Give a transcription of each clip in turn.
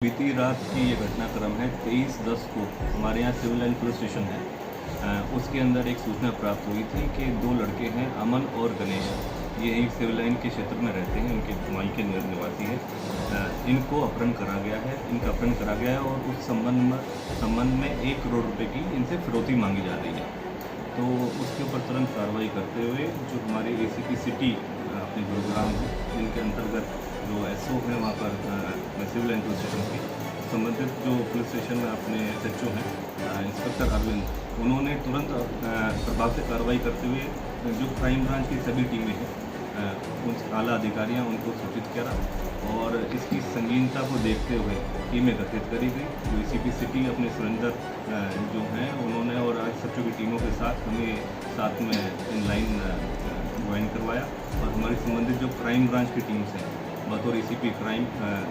बीती रात की ये घटनाक्रम है। 23/10 को हमारे यहाँ सिविल लाइन पुलिस स्टेशन है, उसके अंदर एक सूचना प्राप्त हुई थी कि दो लड़के हैं, अमन और गणेश, ये एक सिविल लाइन के क्षेत्र में रहते हैं, उनके वहीं के निवासी हैं। इनको अपहरण करा गया है, इनका अपहरण करा गया है और उस संबंध में 1 करोड़ रुपए की इनसे फिरौती मांगी जा रही है। तो उसके ऊपर तुरंत कार्रवाई करते हुए जो हमारे एसीपी सिटी अपने गुरुग्राम जिनके अंतर्गत जो एसओ हैं वहाँ पर सिविल लाइन पुलिस स्टेशन की संबंधित जो पुलिस स्टेशन में अपने एसएचओ हैं इंस्पेक्टर अरविंद, उन्होंने तुरंत प्रभाव से कार्रवाई करते हुए जो क्राइम ब्रांच की सभी टीमें हैं उन आला अधिकारियाँ उनको सूचित करा और इसकी संगीनता को देखते हुए टीमें गठित करी गई। जो एसीपी सिटी अपने सुरेंद्र जो हैं उन्होंने और एसएचओ की टीमों के साथ हमें साथ में इन लाइन ज्वाइन करवाया और हमारी संबंधित जो क्राइम ब्रांच की टीम्स हैं बतौर एसीपी क्राइम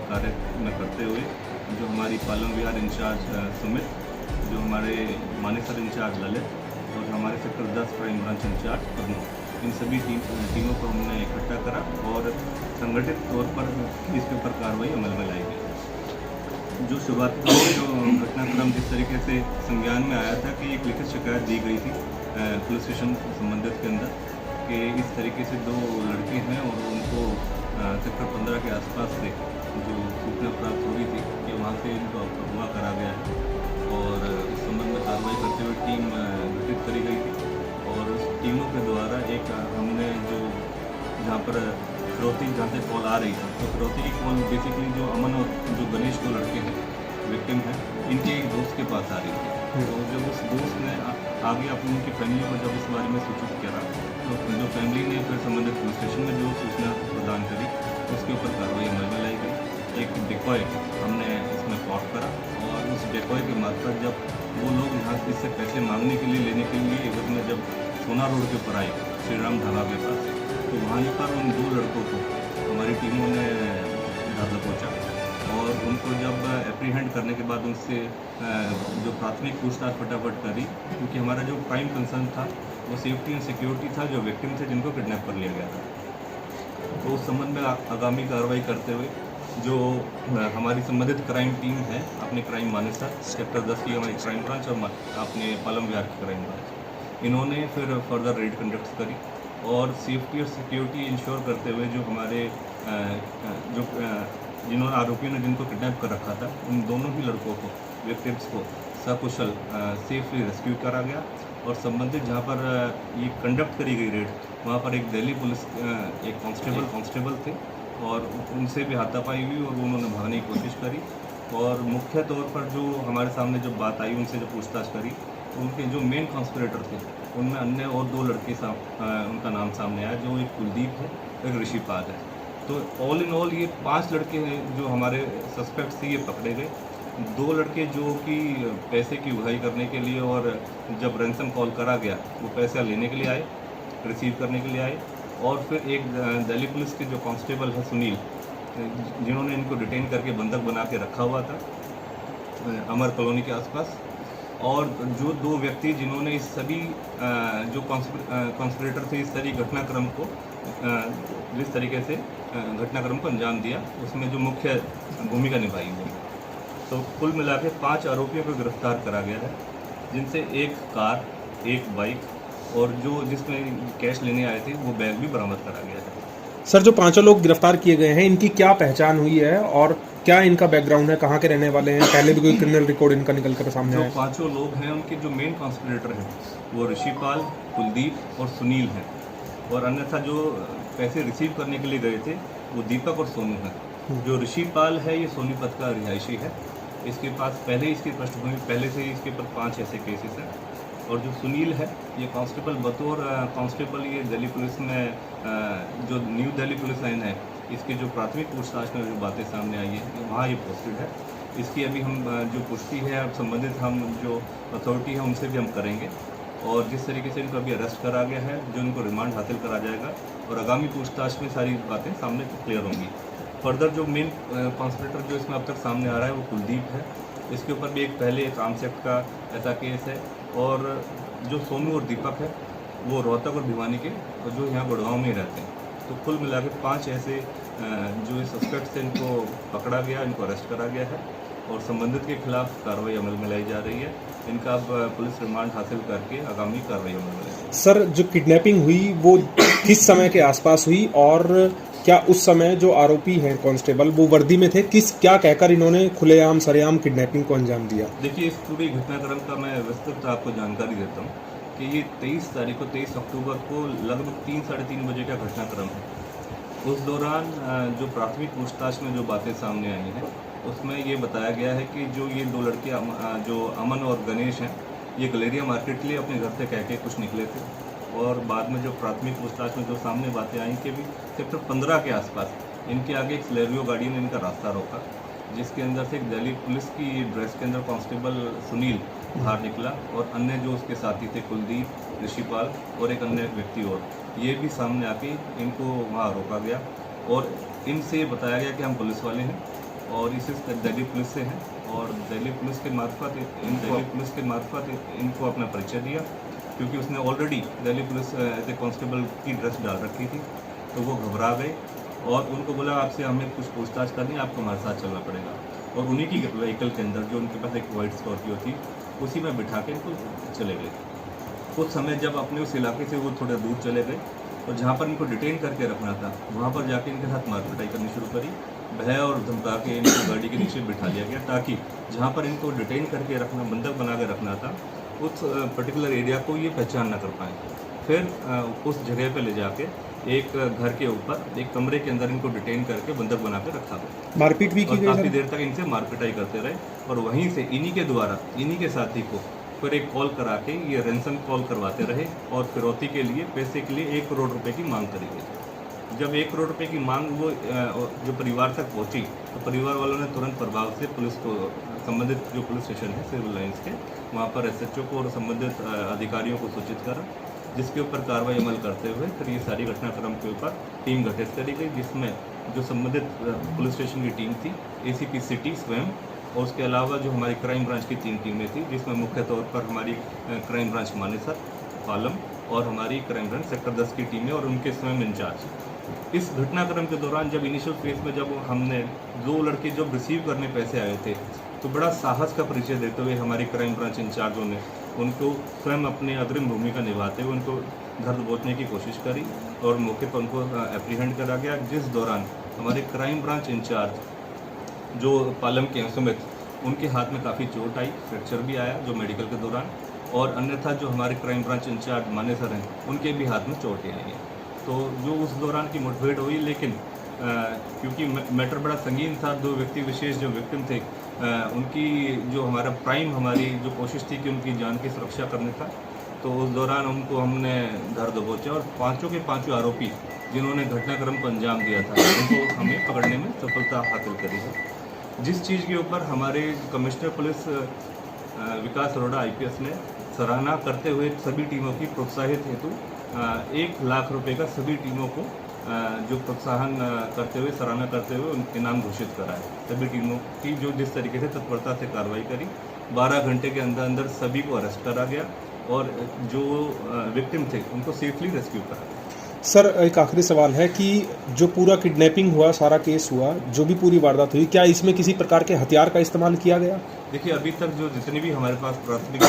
कार्य में करते हुए जो हमारी पालम विहार इंचार्ज सुमित, जो हमारे मानेसर इंचार्ज ललित और जो हमारे sector 10 crime branch incharge Pramod, इन सभी टीमों को हमने इकट्ठा करा और संगठित तौर पर इसके ऊपर कार्रवाई अमल में लाई गई। जो शुरुआती जो घटनाक्रम जिस तरीके से संज्ञान में आया था कि एक लिखित शिकायत दी गई थी पुलिस स्टेशन संबंधित के अंदर कि इस तरीके से 2 लड़के हैं और उनको सेक्टर 15 के आसपास से जो सूचना प्राप्त हो रही थी कि वहाँ से इनको अगवा करा गया है और इस संबंध में कार्रवाई करते हुए टीम गठित करी गई थी और उस टीमों के द्वारा एक हमने जो जहाँ पर फिरौती जहाँ से कॉल आ रही थी तो फिरौती की कॉल बेसिकली जो अमन और जो गणेश को लड़के हैं विक्टिम हैं इनके एक दोस्त के पास आ रही थी। तो जब उस दोस्त ने आगे अपनी उनकी फैमिली को जब इस बारे में सूचित करा तो जो फैमिली ने फिर संबंधित पुलिस स्टेशन में जो सूचना प्रदान करी उसके ऊपर कार्रवाई अमल में लाई गई। एक डिकॉय हमने इसमें कॉट करा और उस डिकॉय के मार्फत जब वो लोग यहाँ इससे पैसे मांगने के लिए लेने के लिए एवज में जब सोना रोड के ऊपर आए श्री राम ढाबा के पास तो वहाँ पर उन 2 लड़कों को हमारी टीमों ने घर पहुँचा और उनको जब एप्रीहेंड करने के बाद उनसे जो प्राथमिक पूछताछ फटाफट करी क्योंकि हमारा जो प्राइम कंसर्न था वो सेफ्टी एंड सिक्योरिटी था जो विक्टिम थे जिनको किडनैप कर लिया गया था। तो उस संबंध में आगामी कार्रवाई करते हुए जो हमारी संबंधित क्राइम टीम है अपने क्राइम मानेसर सेक्टर 10 की हमारी क्राइम ब्रांच और अपने पालम विहार की क्राइम ब्रांच, इन्होंने फिर फर्दर रेड कंडक्ट करी और सेफ्टी और सिक्योरिटी इंश्योर करते हुए जो हमारे जो जिन्होंने आरोपियों ने जिनको किडनैप कर रखा था उन दोनों ही लड़कों को विक्टिम्स को सकुशल सेफली रेस्क्यू करा गया और संबंधित जहाँ पर ये कंडक्ट करी गई रेड वहाँ पर एक दिल्ली पुलिस एक कांस्टेबल थे और उनसे भी हाथापाई हुई और उन्होंने भागने की कोशिश करी और मुख्य तौर पर जो हमारे सामने जब बात आई उनसे जब पूछताछ करी तो उनके जो मेन कॉन्स्पिरेटर थे उनमें अन्य और 2 लड़के उनका नाम सामने आया जो एक कुलदीप है एक ऋषिपाल है। तो ऑल इन ऑल ये 5 लड़के हैं जो हमारे सस्पेक्ट थे ये पकड़े गए। 2 लड़के जो कि पैसे की उधारी करने के लिए और जब रैंसम कॉल करा गया वो पैसा लेने के लिए आए, रिसीव करने के लिए आए और फिर एक दिल्ली पुलिस के जो कांस्टेबल है सुनील जिन्होंने इनको डिटेन करके बंधक बना के रखा हुआ था अमर कॉलोनी के आसपास और जो 2 व्यक्ति जिन्होंने इस सभी जो कॉन्स्पिरेटर थे इस सारी घटनाक्रम को जिस तरीके से घटनाक्रम को अंजाम दिया उसमें जो मुख्य भूमिका निभाई हुई। तो कुल मिला के 5 आरोपियों को गिरफ्तार करा गया है जिनसे 1 कार 1 बाइक और जो जिसमें कैश लेने आए थे वो बैग भी बरामद करा गया है। सर, जो 5 लोग गिरफ्तार किए गए हैं इनकी क्या पहचान हुई है और क्या इनका बैकग्राउंड है, कहाँ के रहने वाले हैं, पहले भी कोई क्रिमिनल रिकॉर्ड इनका निकल कर सामने आया? जो 5 लोग हैं उनके जो मेन कॉन्स्पिरेटर हैं वो ऋषिपाल, कुलदीप और सुनील हैं और अन्यथा जो पैसे रिसीव करने के लिए गए थे वो दीपक और सोनू हैं। जो ऋषिपाल है ये सोनीपत का रिहायशी है, इसके पास पहले इसकी पृष्ठभूमि पहले से इसके ऊपर 5 ऐसे केसेस हैं और जो सुनील है ये कांस्टेबल बतौर कांस्टेबल ये दिल्ली पुलिस में जो न्यू दिल्ली पुलिस लाइन है इसके जो प्राथमिक पूछताछ में जो बातें सामने आई है वहाँ ये पोस्टेड है। इसकी अभी हम जो पुष्टि है अब संबंधित हम जो अथॉरिटी है उनसे भी हम करेंगे और जिस तरीके से इनको अभी अरेस्ट करा गया है जो इनको रिमांड हासिल करा जाएगा और आगामी पूछताछ में सारी बातें सामने क्लियर होंगी। फर्दर जो मेन कॉन्स्पिरेटर जो इसमें अब तक सामने आ रहा है वो कुलदीप है, इसके ऊपर भी एक पहले एक आर्म्स एक्ट का ऐसा केस है और जो सोनू और दीपक है वो रोहतक और भिवानी के जो यहाँ गुड़गांव में ही रहते हैं। तो कुल मिला के 5 ऐसे जो सस्पेक्ट्स थे इनको पकड़ा गया, इनको अरेस्ट करा गया है। और संबंधित के खिलाफ कार्रवाई अमल में लाई जा रही है। इनका अब पुलिस रिमांड हासिल करके आगामी कार्रवाई अमल में लाई। सर, जो किडनैपिंग हुई वो किस समय के आसपास हुई और क्या उस समय जो आरोपी हैं कांस्टेबल वो वर्दी में थे? क्या कहकर इन्होंने खुलेआम सरेआम किडनैपिंग को अंजाम दिया? देखिए, इस पूरी घटनाक्रम का मैं विस्तृत आपको जानकारी देता हूँ कि ये 23 अक्टूबर को लगभग 3 साढ़े 3 बजे का घटनाक्रम है। उस दौरान जो प्राथमिक पूछताछ में जो बातें सामने आई हैं उसमें ये बताया गया है कि जो ये दो लड़के जो अमन और गणेश हैं, ये गलेरिया मार्केट के लिए अपने घर से कह के कुछ निकले थे और बाद में जो प्राथमिक पूछताछ में जो सामने बातें आई कि भी सेक्टर 15 के आसपास इनके आगे एक स्लेरियो गाड़ी ने इनका रास्ता रोका, जिसके अंदर से एक दिल्ली पुलिस की ड्रेस के अंदर कांस्टेबल सुनील बाहर निकला और अन्य जो उसके साथी थे कुलदीप, ऋषिपाल और एक अन्य व्यक्ति और ये भी सामने आके इनको वहाँ रोका गया और इनसे बताया गया कि हम पुलिस वाले हैं और इसे दिल्ली पुलिस से हैं और दिल्ली पुलिस के मार्फत इनको अपना परिचय दिया, क्योंकि उसने ऑलरेडी दिल्ली पुलिस ऐसे कांस्टेबल की ड्रेस डाल रखी थी। तो वो घबरा गए और उनको बोला आपसे हमें कुछ पूछताछ करनी है, आपको हमारे साथ चलना पड़ेगा। और उन्हीं की व्हीकल के अंदर जो उनके पास एक वाइट स्कॉर्पियो थी उसी में बिठा के इनको चले गए। कुछ समय जब अपने उस इलाके से वो थोड़ा दूर चले गए और जहाँ पर इनको डिटेन करके रखना था वहाँ पर जाके इनके साथ मारपिटाई करनी शुरू करी। भय और धमका के इनको गाड़ी के नीचे बिठा लिया गया ताकि जहाँ पर इनको डिटेन करके रखना, बंधक बना के रखना था, उस पर्टिकुलर एरिया को ये पहचान ना कर पाए। फिर उस जगह पे ले जाके एक घर के ऊपर एक कमरे के अंदर इनको डिटेन करके बंधक बना के रखा गया। मारपीट भी की गई, काफ़ी देर तक इनसे मारपिटाई करते रहे और वहीं से इन्हीं के द्वारा इन्हीं के साथी को फिर एक कॉल करा के ये रैंसम कॉल करवाते रहे और फिरौती के लिए पैसे के लिए 1 करोड़ रुपए की मांग करी गई। जब 1 करोड़ रुपए की मांग वो जो परिवार तक पहुंची तो परिवार वालों ने तुरंत प्रभाव से पुलिस को, संबंधित जो पुलिस स्टेशन है सिविल लाइंस के, वहाँ पर SHO को और संबंधित अधिकारियों को सूचित करा, जिसके ऊपर कार्रवाई अमल करते हुए फिर ये सारी घटनाक्रम के ऊपर टीम गठित करी गई, जिसमें जो संबंधित पुलिस स्टेशन की टीम थी, ACP सिटी स्वयं और उसके अलावा जो हमारी क्राइम ब्रांच की 3 टीमें थी, जिसमें मुख्य तौर पर हमारी क्राइम ब्रांच मानेसर, पालम और हमारी क्राइम ब्रांच सेक्टर 10 की टीमें और उनके स्वयं इंचार्ज। इस घटनाक्रम के दौरान जब इनिशियल फेज में जब हमने 2 लड़के जब रिसीव करने पैसे आए थे तो बड़ा साहस का परिचय देते हुए हमारी क्राइम ब्रांच इंचार्जों ने उनको स्वयं अपनी अग्रिम भूमिका निभाते हुए उनको घर दबोचने की कोशिश करी और मौके पर उनको एप्रीहेंड करा गया, जिस दौरान हमारे क्राइम ब्रांच इंचार्ज जो पालम के हैं सुमित, उनके हाथ में काफ़ी चोट आई, फ्रैक्चर भी आया जो मेडिकल के दौरान, और अन्यथा जो हमारे क्राइम ब्रांच इंचार्ज मानेसर हैं उनके भी हाथ में चोटें आई हैं। तो जो उस दौरान की मुठभेड़ हुई, लेकिन क्योंकि मैटर बड़ा संगीन था, 2 व्यक्ति विशेष जो विक्टिम थे उनकी जो हमारा प्राइम हमारी जो कोशिश थी कि उनकी जान की सुरक्षा करने का, तो उस दौरान उनको हमने घर दबोचा और 5 के 5 आरोपी जिन्होंने घटनाक्रम को अंजाम दिया था उनको हमें पकड़ने में सफलता हासिल करी है। जिस चीज़ के ऊपर हमारे कमिश्नर पुलिस विकास अरोड़ा IPS ने सराहना करते हुए सभी टीमों की प्रोत्साहित हेतु 1 लाख रुपए का सभी टीमों को जो प्रोत्साहन करते हुए, सराहना करते हुए उनके नाम घोषित करा है। सभी टीमों की जो जिस तरीके से तत्परता से कार्रवाई करी, 12 घंटे के अंदर अंदर सभी को अरेस्ट करा गया और जो विक्टिम थे उनको सेफली रेस्क्यू करा गया। सर, एक आखिरी सवाल है कि जो पूरा किडनैपिंग हुआ, सारा केस हुआ, जो भी पूरी वारदात हुई, क्या इसमें किसी प्रकार के हथियार का इस्तेमाल किया गया? देखिए, अभी तक जो जितनी भी हमारे पास प्राथमिक